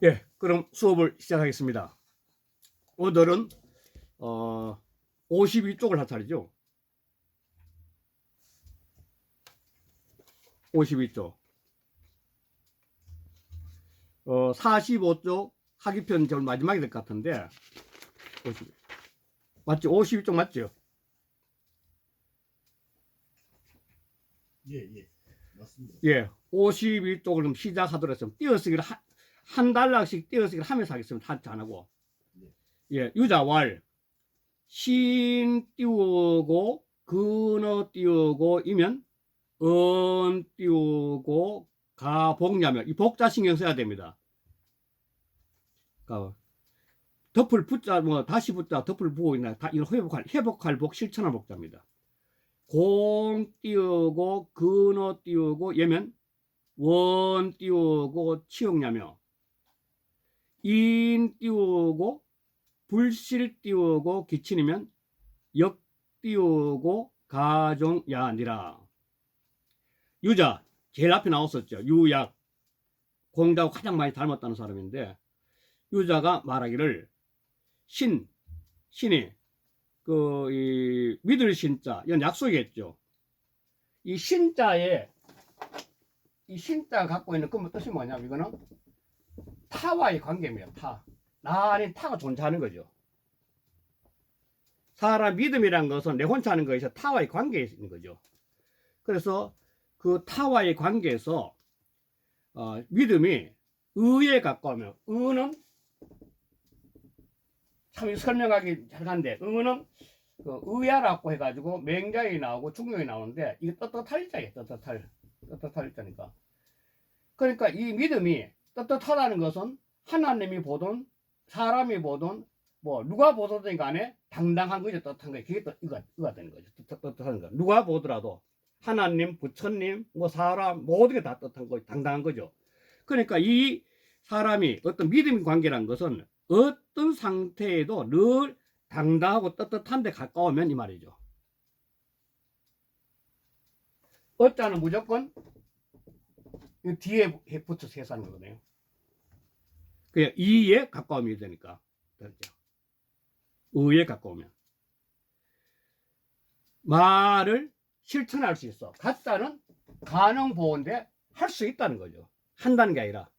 예, 그럼 수업을 시작하겠습니다. 오늘은 52쪽을 할 차례죠. 52쪽. 45쪽 하기편 저 마지막이 될 것 같은데 50. 맞죠? 52쪽 맞죠? 예, 맞습니다. 예, 52쪽을 좀 시작하도록 했으면 띄어쓰기를 한 달락씩 띄어쓰기를 하면서 하겠습니다. 하트 안 하고. 예, 유자왈 신 띄우고 근어 띄우고 이면 은 띄우고 가복냐며 이 복자 신경 써야 됩니다. 그러니까 덮을 붙자 뭐 다시 붙자 덮을 부고 있나 다 이거 회복할 복 실천할 복자입니다. 공 띄우고 근어 띄우고 예면 원 띄우고 치용냐며 인 띄우고 불실 띄우고 기친이면 역 띄우고 가종야니라. 유자 제일 앞에 나왔었죠. 유약 공자하고 가장 많이 닮았다는 사람인데 유자가 말하기를 신이 이 믿을 신자 이건 약속이겠죠. 이 신자에 이 신자가 갖고 있는 그 뜻이 뭐냐면 이거는 타와의 관계입니다. 나 아닌 타가 존재하는 거죠. 사람 믿음이란 것은 내 혼자 하는 것에서 타와의 관계에 있는 거죠. 그래서 그 타와의 관계에서 믿음이 의에 가까우면 의는 참 설명하기 잘한데 의는 그 의야라고 해가지고 맹자에 나오고 중용에 나오는데 이게 떳떳할 자예요. 떳떳할 자니까. 그러니까 이 믿음이 떳떳하다는 것은 하나님이 보든 사람이 보든 뭐 누가 보든 간에 당당한 거죠. 떳떳한 거예요. 그게 이거가 되는 거죠. 떳떳한 거. 누가 보더라도 하나님, 부처님, 뭐 사람 모든 게 다 떳떳한 거, 당당한 거죠. 그러니까 이 사람이 어떤 믿음의 관계라는 것은 어떤 상태에도 늘 당당하고 떳떳한 데 가까우면 이 말이죠. 어자는 무조건 뒤에 붙여서 해석하는 거거든요. 그냥 이에 가까움이 되니까. 그렇죠. 의에 가까우면. 말을 실천할 수 있어. 가짜는 가능 보호인데 할 수 있다는 거죠. 한다는 게 아니라.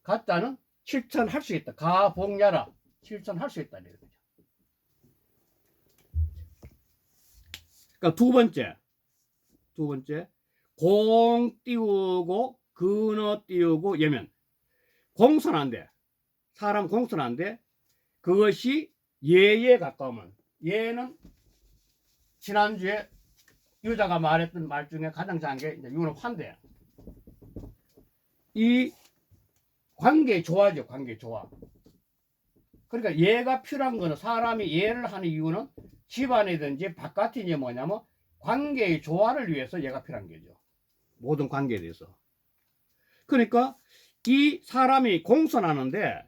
가짜는 실천할 수 있다. 가복야라. 실천할 수 있다는 거죠. 그러니까 두 번째 공 띄우고 근어 띄우고 예면 공손한데 사람 공손한데 그것이 예에 가까우면 예는 지난주에 유자가 말했던 말 중에 가장 작은 게 이제 유는 환대야. 이 관계 조화죠. 관계 조화. 그러니까 예가 필요한 거는 사람이 예를 하는 이유는 집안이든지 바깥이든지 뭐냐면 관계의 조화를 위해서 예가 필요한 거죠. 모든 관계에 대해서. 그러니까 이 사람이 공손하는데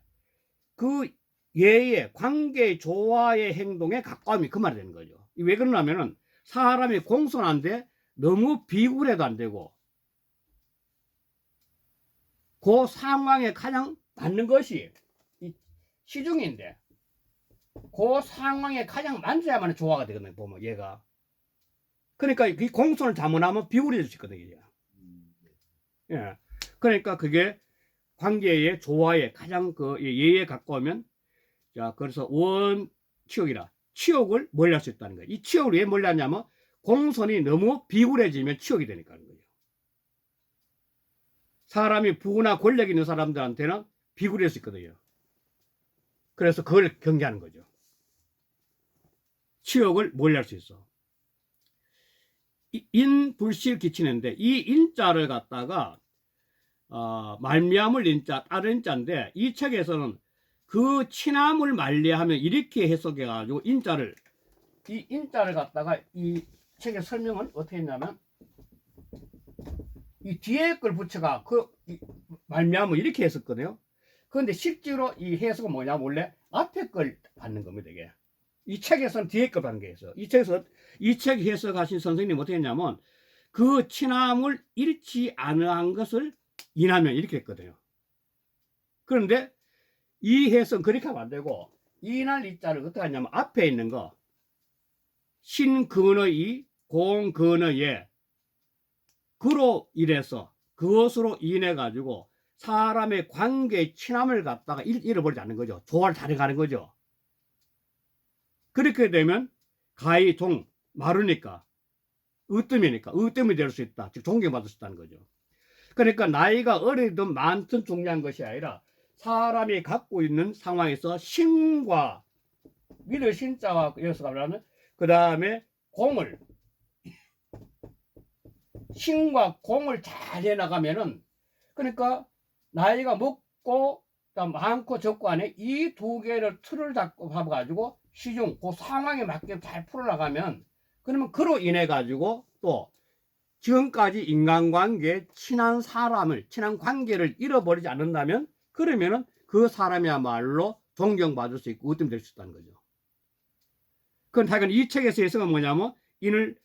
그 예의 관계 조화의 행동에 가까움이 그 말이 되는 거죠. 왜 그러냐면은 사람이 공손한데 너무 비굴해도 안 되고 그 상황에 가장 맞는 것이 이 시중인데 그 상황에 가장 맞아야만 조화가 되거든요. 보면 얘가. 그러니까 이 공손을 잘못하면 비굴해질 수 있거든요. 예. 그러니까 그게 관계의 조화에 가장 그 예에 가까우면 자 그래서 원 치욕이라 치욕을 멀리할 수 있다는 거예요. 이 치욕을 왜 멀리하냐면 공손이 너무 비굴해지면 치욕이 되니까 하는 거예요. 사람이 부나 권력 있는 사람들한테는 비굴할 수 있거든요. 그래서 그걸 경계하는 거죠. 치욕을 멀리할 수 있어. 인불실 기치는데 이 인자를 갖다가 말미암을 인자 다른 인자인데 이 책에서는 그 친함을 말리하면 이렇게 해석해 가지고 이 인자를 갖다가 이 책의 설명은 어떻게 했냐면 이 뒤에 걸 붙여가 그 말미암을 이렇게 했었거든요. 그런데 실제로 이 해석은 뭐냐 원래 앞에 걸 받는 겁니다. 이게 이 책에서는 뒤에 걸 받는 게 있어. 이 책 해석하신 선생님이 어떻게 했냐면 그 친함을 잃지 않은 것을 인하면 이렇게 했거든요. 그런데 이 해석은 그렇게 하면 안 되고 이날 이자를 어떻게 하냐면 앞에 있는 거 신근의 공근의 그로 인해서 그것으로 인해 가지고 사람의 관계의 친함을 갖다가 잃어버리지 않는 거죠. 조화를 다려가는 거죠. 그렇게 되면 가히 종 마르니까 으뜸이 될 수 있다. 즉 존경받을 수 있다는 거죠. 그러니까 나이가 어리든 많든 중요한 것이 아니라 사람이 갖고 있는 상황에서 신과 믿을 신자와 여기서 가면 그 다음에 공을 신과 공을 잘 해나가면은 그러니까 나이가 먹고 많고 적고 안에 이 두 개를 틀을 잡고 봐가지고 시중 그 상황에 맞게 잘 풀어나가면 그러면 그로 인해 가지고 또 지금까지 인간관계 친한 관계를 잃어버리지 않는다면 그러면은 그 사람이야말로 존경받을 수 있고 으뜸될 수 있다는 거죠. 그건 당연히 이 책에서 해석은 뭐냐면 이를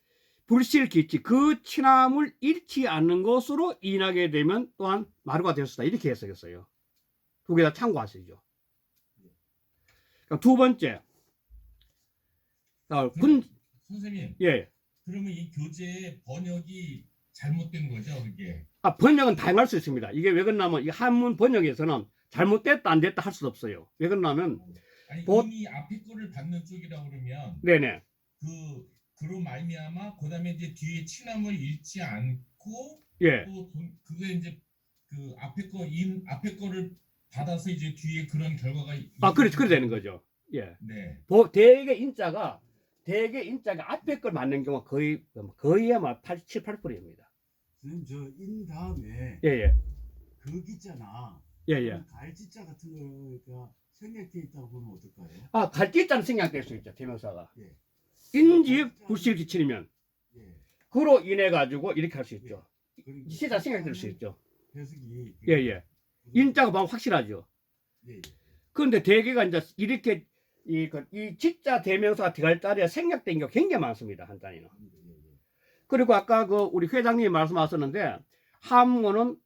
불실기치 그 친함을 잃지 않는 것으로 인하게 되면 또한 마루가 될 수 있다 이렇게 해석했어요. 두 개 다 참고하시죠. 두 번째 선생님 예. 그러면 이 교재의 번역이 잘못된 거죠, 그게? 번역은 다양할 수 있습니다. 이게 왜 그러냐면 이 한문 번역에서는 잘못됐다 안 됐다 할 수도 없어요. 왜 그러냐면 아니 이미 앞에 거를 받는 쪽이라 그러면 네네 그로 말미암아 그다음에 이제 뒤에 친함을 잃지 않고 예. 또 그게 이제 그 앞에 거를 받아서 이제 뒤에 그런 결과가 그래 되는 거죠. 예. 네. 대개 인자가 앞에 걸 맞는 경우가 거의 아마 7, 8%입니다. 선생님 저 인 다음에 예예. 그 기자나 예예. 갈지자 같은 거가 생략돼 있다고 보면 어떨까요? 갈지자는 생략될 수 있죠. 대명사가. 예. 인지 불실기치면 예. 그로 인해 가지고 이렇게 할 수 있죠. 그러니까 시자 생략될 수 있죠. 해석이 예예. 인자가 보면 확실하죠. 예. 그런데 대개가 이제 이렇게 이 지자 대명사가 들어갈 자리에 생략된 경우가 굉장히 많습니다. 한 단위는. 그리고 아까 우리 회장님이 말씀하셨는데 한문은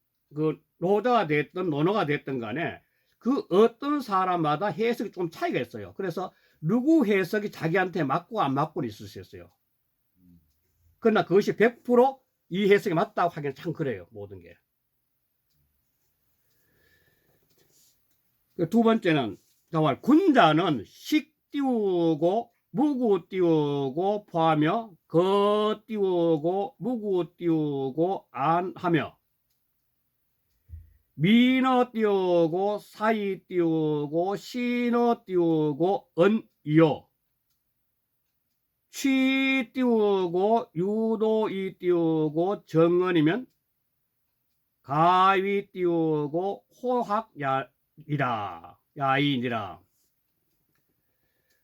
로자가 됐든 논어가 됐든 간에 그 어떤 사람마다 해석이 좀 차이가 있어요. 그래서 누구 해석이 자기한테 맞고 안 맞고는 있을 수 있어요. 그러나 그것이 100% 이 해석이 맞다고 하기는 참 그래요. 모든 게. 두 번째는 군자는 식 띄우고 무구 띄우고 포하며 거 띄우고 무구 띄우고 안 하며 민어 띄우고 사이 띄우고 신어 띄우고 은이요 취 띄우고 유도이 띄우고 정언이면 가위 띄우고 야인이라.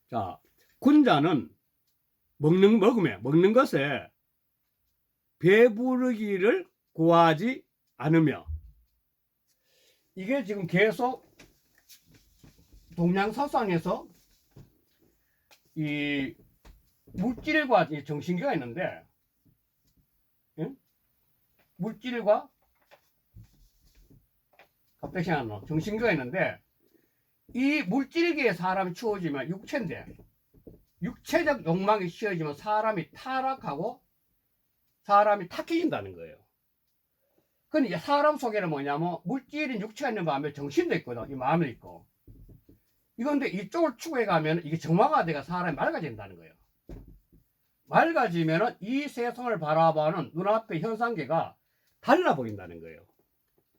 자, 군자는 먹는 것에 배부르기를 구하지 않으며 이게 지금 계속 동양사상에서 이 물질과 정신계가 있는데 응? 물질과 갑자기 생각나 정신계가 있는데 이 물질계에 사람이 추워지면 육체인데 육체적 욕망이 씌워지면 사람이 타락하고 사람이 탁해진다는 거예요. 근데 사람 속에는 뭐냐면 물질인 육체가 있는 반면에 정신도 있거든. 이 마음도 있고. 이건데 이쪽을 추구해 가면 이게 정화가 사람이 맑아진다는 거예요. 맑아지면은 이 세상을 바라보는 눈앞의 현상계가 달라 보인다는 거예요.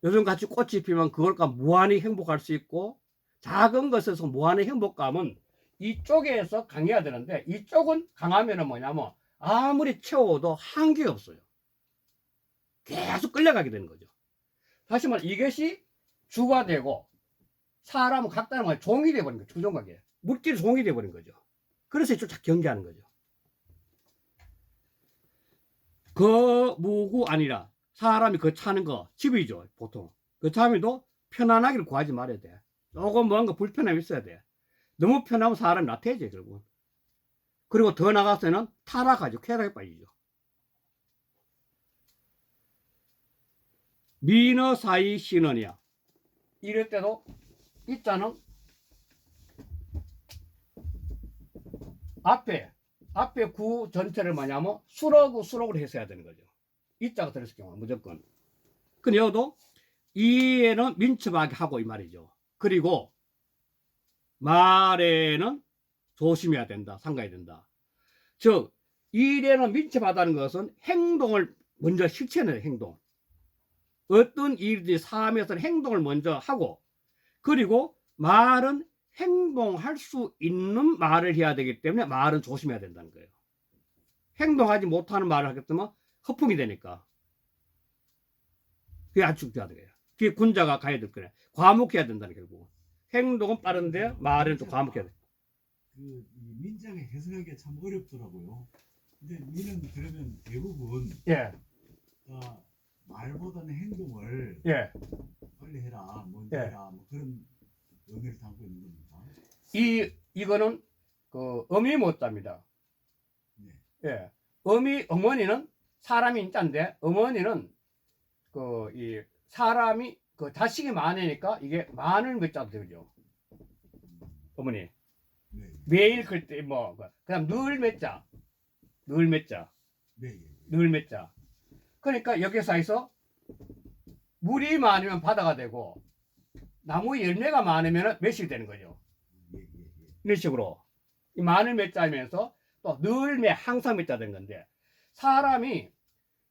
요즘 같이 꽃이 피면 그걸까 무한히 행복할 수 있고 작은 것에서 무한의 행복감은 이쪽에서 강해야 되는데 이쪽은 강하면은 뭐냐면 아무리 채워도 한계가 없어요. 계속 끌려가게 되는 거죠. 다시 말해 이것이 주가 되고 사람은 각다른 말 종이 되어버린 거죠. 주종각에 물질이 종이 되어버린 거죠. 그래서 이쪽 경계하는 거죠. 무구 아니라 사람이 차는 거 집이죠. 보통 그 참이도 편안하기를 구하지 말아야 돼. 조금 뭔가 불편함이 있어야 돼. 너무 편하면 사람이 나태해져 결국. 그리고 더 나가서는 타락하죠. 쾌락에 빠지죠. 민어 사이 신언이야. 이럴 때도 이자는 앞에 구 전체를 뭐냐면 수록으로 했어야 되는 거죠. 이자가 들었을 경우 무조건. 근데 여기도 이에는 민첩하게 하고 이 말이죠. 그리고 말에는 조심해야 된다. 삼가야 된다. 즉 일에는 민첩하다는 것은 행동을 먼저 실천해야 행동. 어떤 일이든지 삶에서는 행동을 먼저 하고, 그리고 말은 행동할 수 있는 말을 해야 되기 때문에 말은 조심해야 된다는 거예요. 행동하지 못하는 말을 하기 때문에 허풍이 되니까. 그게 아주 중요하다. 그게 군자가 가야 될 거예요. 과묵해야 된다는 결국. 행동은 빠른데 말은 좀 과묵해야 돼. 이 민장에 해석하기가 참 어렵더라고요. 근데 니는 그러면 대부분 예, 말보다는 행동을 예. 빨리 해라, 먼저 예. 해라, 뭐 그런 의미를 담고 있는 겁니다. 이거는 그 어미모자입니다. 네. 예. 어머니는 사람이 인자인데, 어머니는 이 사람이 그 자식이 많으니까 이게 많은 것자도 되죠. 어머니. 네. 매일 그때 그다음 늘 맺자. 네. 늘 맺자. 그러니까 여기서 물이 많으면 바다가 되고 나무 열매가 많으면 매실이 되는 거죠. 이런 식으로 이 많은 맺자면서 또 늘 매, 항상 맺자 된 건데, 사람이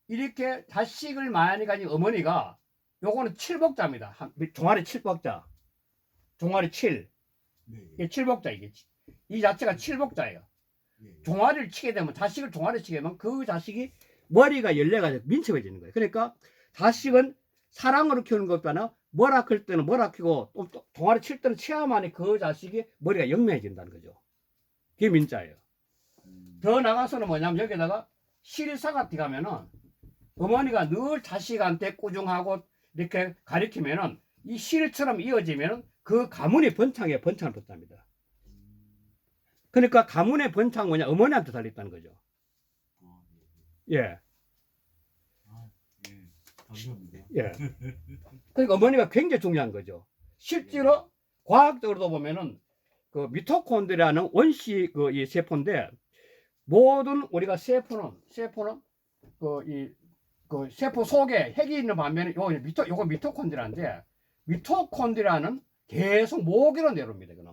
이렇게 자식을 많이 가진 어머니가 요거는 칠복자입니다. 종아리 칠복자. 종아리 칠. 이게 칠복자 이게. 이 자체가 칠복자예요. 종아리를 치게 되면, 자식을 종아리를 치게 되면 그 자식이 머리가 열려가지고 민첩해지는 거예요. 그러니까 자식은 사랑으로 키우는 것보다는 뭐라 클 때는 뭐라 키고 또 종아리 칠 때는 치야만이 그 자식이 머리가 영명해진다는 거죠. 그게 민자예요. 더 나가서는 뭐냐면 여기다가 실사가 들어가면은 어머니가 늘 자식한테 꾸중하고 이렇게 가리키면은 이 실처럼 이어지면은 그 가문의 번창에 번창을 붙답니다. 그러니까 가문의 번창은 뭐냐? 어머니한테 달렸다는 거죠. 예. 감사합니다. 예. 그러니까 어머니가 굉장히 중요한 거죠. 실제로 과학적으로도 보면은 그 미토콘드리아는 원시 이 세포인데, 모든 우리가 세포는 그 세포 속에 핵이 있는 반면에 요거 미토콘드리아인데, 미토콘드리아는 계속 모기로 내려옵니다. 이거는.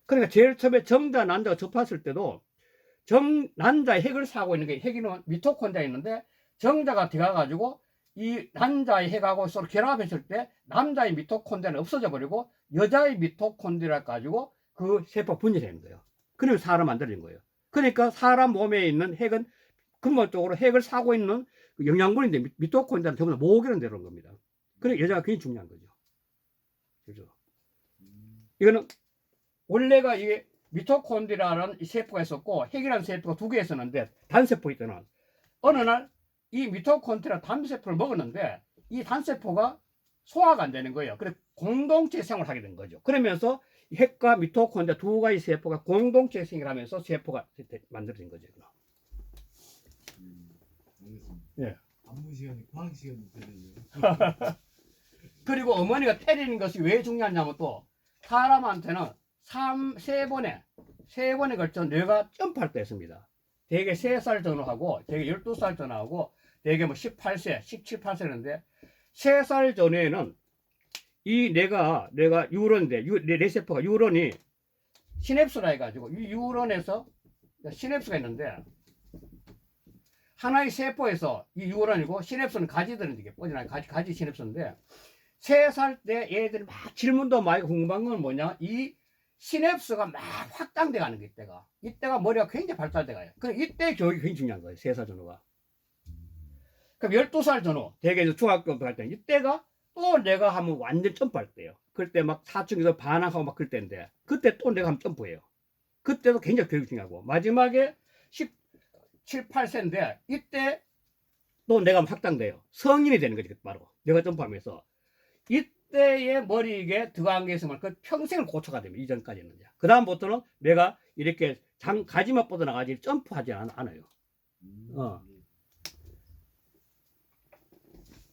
그러니까 제일 처음에 정자 난자가 접했을 때도 난자의 핵을 사고 있는 게, 핵이는 미토콘드리아 있는데 정자가 들어가가지고 이 난자의 핵하고 서로 결합했을 때 남자의 미토콘드리아는 없어져 버리고 여자의 미토콘드리아 가지고 그 세포 분열하는 거예요. 그러면 사람 만들어진 거예요. 그러니까 사람 몸에 있는 핵은 근본적으로 핵을 사고 있는 그 영양분인데 미토콘드리아는 전부 다 모기로 내려온 겁니다. 그러니까 여자가 굉장히 중요한 거죠. 그죠? 이거는 원래가 이게 미토콘드리아라는 이 세포가 있었고 핵이라는 세포가 두 개 있었는데, 단세포 있잖아. 어느 날 이 미토콘드리아 단세포를 먹었는데 이 단세포가 소화가 안 되는 거예요. 그래서 공동체 생활을 하게 된 거죠. 그러면서 핵과 미토콘드리아 두 가지 세포가 공동체 생활을 하면서 세포가 만들어진 거죠. 알겠습니다. 예. 안무 시간이 과학 시간이 되네요. 그리고 어머니가 때리는 것이 왜 중요하냐면, 또 사람한테는 세 번에 걸쳐 뇌가 점프할 때 있습니다. 대개 3살 전후하고 대개 12살 전후하고 대개 18세, 17, 18세인데 3살 전에는 이 뇌가 유런인데 뇌세포가 유런이 시냅스라 해가지고 이 유런에서 시냅스가 있는데, 하나의 세포에서 이 유런이고 시냅스는 가지들은 이게 뻗어나는 가지 시냅스인데, 3살 때 얘들이 막 질문도 많이 궁금한 건 뭐냐, 이 시냅스가 막 확장돼 가는 게 이때가 머리가 굉장히 발달돼 가요. 그럼 이때 교육이 굉장히 중요한 거예요. 3살 전후가. 그럼 12살 전후, 대개 중학교 갈 때 이때가 또 내가 하면 완전 점프할 때예요. 그때 막 사춘기에서 반항하고 막 그럴 때인데, 그때 또 내가 하면 점프해요. 그때도 굉장히 교육이 중요하고, 마지막에 17, 8세인데 이때 또 내가 확장돼요. 성인이 되는 거지. 바로 내가 점프하면서 이때의 머리에 들어간 게 있으면 그 평생을 고쳐가 됩니다. 이전까지는. 그 다음부터는 내가 이렇게 가지만 뻗어나가지 점프하지 않아요.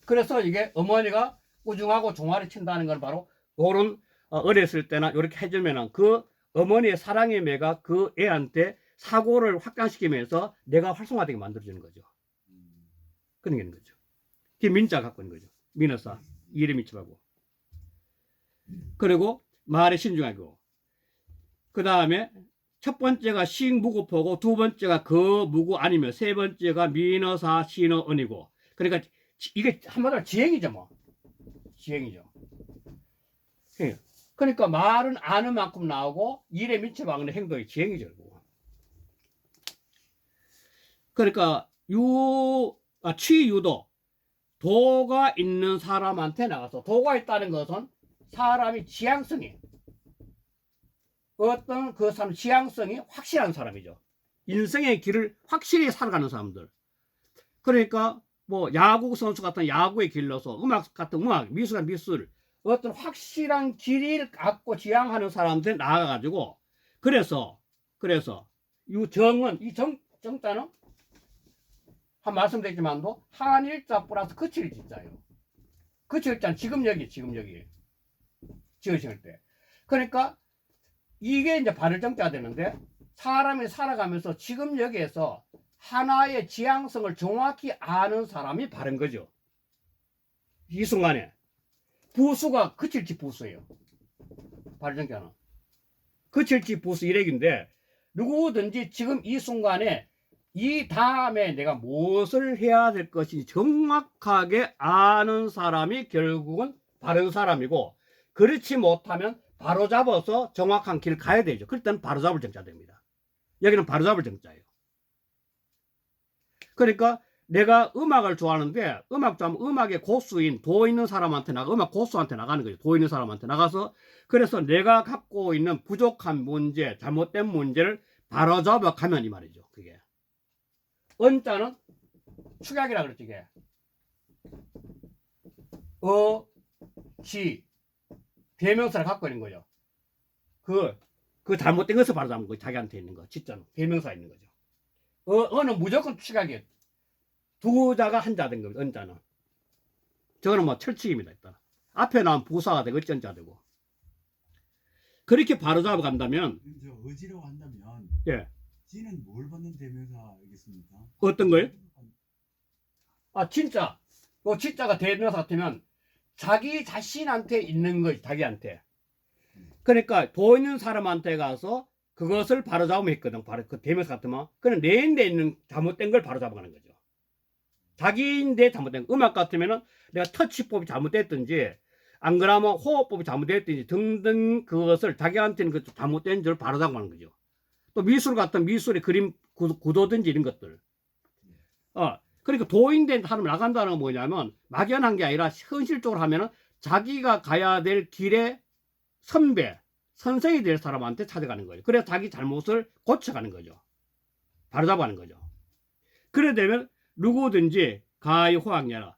그래서 이게 어머니가 꾸중하고 종아리 친다는 건 바로 요런 어렸을 때나 이렇게 해주면은 그 어머니의 사랑의 매가 그 애한테 사고를 확장시키면서 내가 활성화되게 만들어주는 거죠. 그런 게 있는 거죠. 그게 민자 갖고 있는 거죠. 민어사 이름이 칩하고. 그리고 말에 신중하고. 그 다음에 첫 번째가 식무구포고 두 번째가 거무구 아니면 세 번째가 민어사 신어언이고. 그러니까 이게 한마디로 지행이죠 뭐. 지행이죠. 그러니까 말은 아는 만큼 나오고 일에 미쳐박는 행동이 지행이죠. 그러니까 취유도 도가 있는 사람한테 나가서 도가 있다는 것은 사람이 지향성이 어떤 그 사람 지향성이 확실한 사람이죠. 인생의 길을 확실히 살아가는 사람들. 그러니까 뭐 야구 선수 같은 야구의 길로서 음악 같은 음악, 미술 같은 미술 어떤 확실한 길을 갖고 지향하는 사람한테 나가가지고 그래서 이 정은 이 정자는 한 말씀드렸지만도 한일자 플러스 그칠지자예요. 그칠자는 지금 여기 지으실 때. 그러니까 이게 이제 발을정자가 되는데 사람이 살아가면서 지금 여기에서 하나의 지향성을 정확히 아는 사람이 바른 거죠. 이 순간에 부수가 그칠지 부수예요. 발정자는 그칠지 부수 일액인데 누구든지 지금 이 순간에 이 다음에 내가 무엇을 해야 될 것인지 정확하게 아는 사람이 결국은 바른 사람이고 그렇지 못하면 바로잡아서 정확한 길을 가야 되죠. 그럴 때는 바로잡을 정자 됩니다. 여기는 바로잡을 정자예요. 그러니까 내가 음악을 좋아하는데 음악 좋아하면 음악의 고수인 도 있는 사람한테 음악 고수한테 나가는 거죠. 도 있는 사람한테 나가서 그래서 내가 갖고 있는 부족한 문제, 잘못된 문제를 바로잡아 가면 이 말이죠. 그게 언자는 축약이라 그랬지. 이게 지 대명사를 갖고 있는 거죠. 그 잘못된 것을 바로잡는 거죠. 자기한테 있는 거 지자는 대명사에 있는 거죠. 어는 무조건 축약이에요. 두 자가 한 자 된 겁니다. 언자는. 저거는 뭐 철칙입니다. 일단 앞에 나온 부사가 되고 어쩐자 되고 그렇게 바로 잡아간다면 저 의지라고 한다면 예 지는 뭘 받는 대명사이겠습니까? 어떤 걸? 아 진짜 그 진짜가 대명사 같으면 자기 자신한테 있는 거지. 자기한테. 그러니까 도 있는 사람한테 가서 그것을 바로 잡으면 했거든. 바로 그 대명사 같으면 그는 내인데 있는 잘못된 걸 바로 잡아가는 거죠. 자기인데 잘못된 거. 음악 같으면은 내가 터치법이 잘못됐든지 안 그러면 호흡법이 잘못됐든지 등등 그것을 자기한테는 그 잘못된 줄 바로 잡아가는 거죠. 또 미술 같은 미술의 그림 구도든지 이런 것들. 그러니까 도인된 사람이 나간다는 건 뭐냐면 막연한 게 아니라 현실적으로 하면은 자기가 가야 될 길의 선배, 선생이 될 사람한테 찾아가는 거죠. 그래서 자기 잘못을 고쳐가는 거죠. 바로잡아가는 거죠. 그래 되면 누구든지 가히 호학녀라,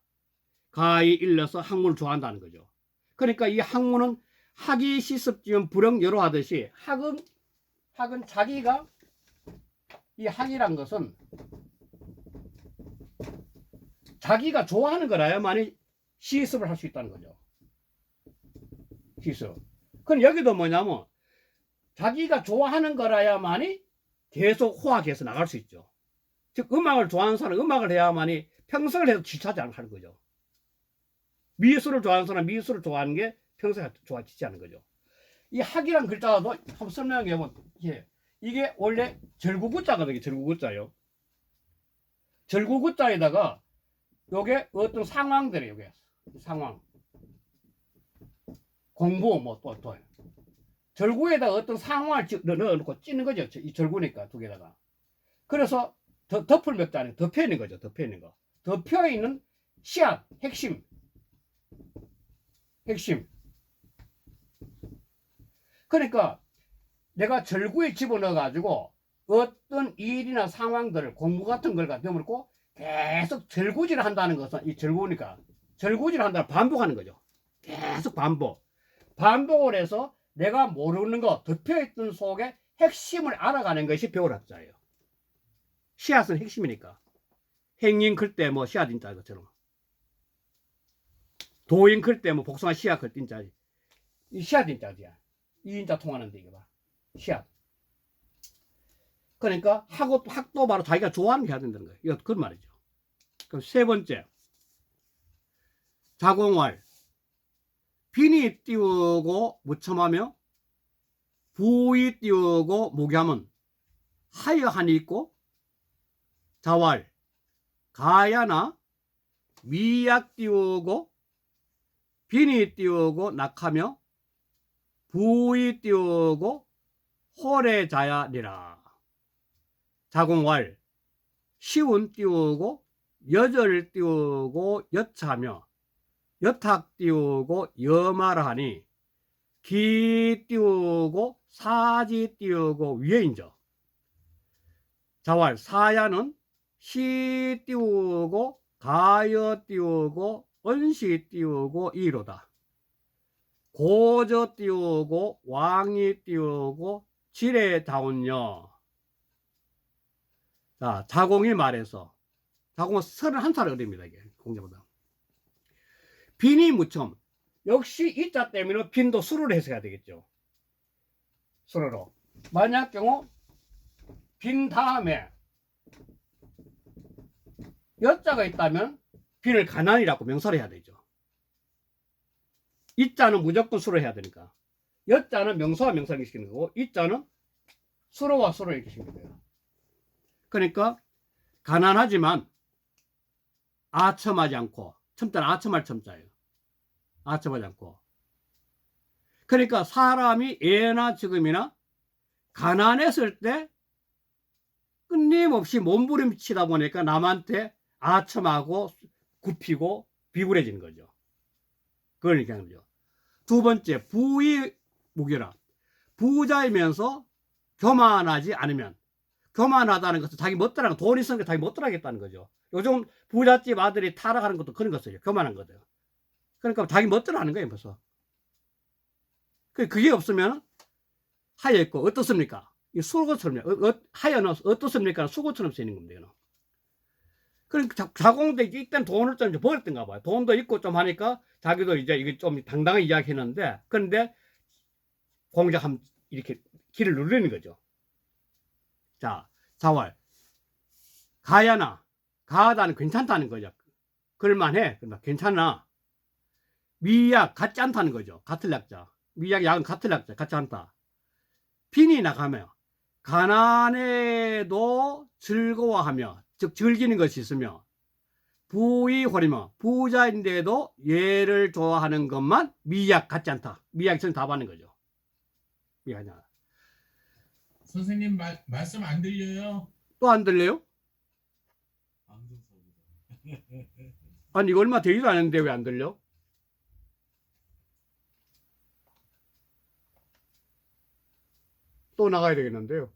가히 일러서 학문을 좋아한다는 거죠. 그러니까 이 학문은 학이 시습지면 불응여로 하듯이 학은 자기가 이 학이란 것은 자기가 좋아하는 거라야만이 시습을 할 수 있다는 거죠. 시습. 그럼 여기도 뭐냐면 자기가 좋아하는 거라야만이 계속 호학해서 나갈 수 있죠. 즉 음악을 좋아하는 사람은 음악을 해야만이 평생을 해도 지치지 않는 거죠. 미술을 좋아하는 사람은 미술을 좋아하는 게 평생 지치지 않는 거죠. 이 학이란 글자도 한번 설명해 보면 이게 원래 절구구자거든요. 절구구자요. 절구구자에다가 요게 어떤 상황들이 요게 상황 공부 뭐 또 절구에다가 어떤 상황을 넣어놓고 찌는 거죠. 이 절구니까 두 개다가. 그래서 덮을 몇 자는 덮여 있는 거죠. 덮여 있는 거. 덮여 있는 씨앗, 핵심. 그러니까 내가 절구에 집어넣어 가지고 어떤 일이나 상황들을 공부 같은 걸 갖다 넣고 계속 절구질을 한다는 것은 이 절구니까 절구질을 한다는 반복하는 거죠. 계속 반복을 해서 내가 모르는 거 덮여있던 속에 핵심을 알아가는 것이 배울학자예요. 씨앗은 핵심이니까. 행인 클 때 뭐 씨앗 인자 것처럼 도인 클 때 뭐 복숭아 씨앗 클 인자지. 이 시아진자지야. 2인자 통하는데 이게 봐. 시아. 그러니까 학도 바로 자기가 좋아하는 게 해야 된다는 거예요. 이거 그런 말이죠. 그럼 세 번째. 자공왈. 빈이 띄우고 무첨하며 부이 띄우고 무기하면 하여한이 있고 자왈. 가야나 미약 띄우고 빈이 띄우고 낙하며 부이 띄우고 호래자야니라. 자공왈 시운 띄우고 여절 띄우고 여차하며 여탁 띄우고 여마라 하니 기 띄우고 사지 띄우고 위에인저. 자왈 사야는 시 띄우고 가여 띄우고 언시 띄우고 이로다. 고저 띄우고 왕이 띄우고 지레 다운여. 자, 자공이 말해서 자공은 31살 어립니다. 이게 공자보다. 빈이 무첨. 역시 이자 때문에 빈도 수로로 해석해야 되겠죠. 수로로. 만약 경우 빈 다음에 여자가 있다면 빈을 가난이라고 명사를 해야 되죠. 이자는 무조건 수로 해야 되니까. 여자는 명사와 명사를 시키는 거고 이자는 수로와 수로를 이렇게 시키는 거예요. 그러니까 가난하지만 아첨하지 않고, 첨자는 아첨할 첨자예요. 아첨하지 않고. 그러니까 사람이 예나 지금이나 가난했을 때 끊임없이 몸부림치다 보니까 남한테 아첨하고 굽히고 비굴해지는 거죠. 그걸 얘기하는 거죠. 두 번째, 부의 무교라. 부자이면서 교만하지 않으면, 교만하다는 것은 자기 멋대로 돈 있으니까 자기 멋대로 하겠다는 거죠. 요즘 부잣집 아들이 타락하는 것도 그런 것이에요. 교만한 거죠. 그러니까 자기 멋대로 하는 거예요, 벌써. 그게 없으면 하여 있고 어떻습니까? 이 수고처럼 하여는 어떻습니까? 수고처럼 쓰이는 겁니다. 이거는. 그러니까 자공도 이때는 돈을 좀 벌었던가 봐요. 돈도 있고 좀 하니까 자기도 이제 이게 좀 당당하게 이야기했는데, 그런데 공작 이렇게 길을 누르는 거죠. 자, 자왈. 가야나. 가하다는 괜찮다는 거죠. 그럴만해. 괜찮아. 미약, 같지 않다는 거죠. 같을 약자. 미약, 약은 같을 약자. 같지 않다. 빈이 나가며 가난해도 즐거워하며, 즉 즐기는 것이 있으며 부의홀이며 부자인데도 얘를 좋아하는 것만 미약 같지 않다. 미약이 저는 답하는 거죠. 미약이냐. 선생님 말씀 안 들려요? 또 안 들려요? 아니 이거 얼마 되지도 않았는데 왜 안 들려? 또 나가야 되겠는데요.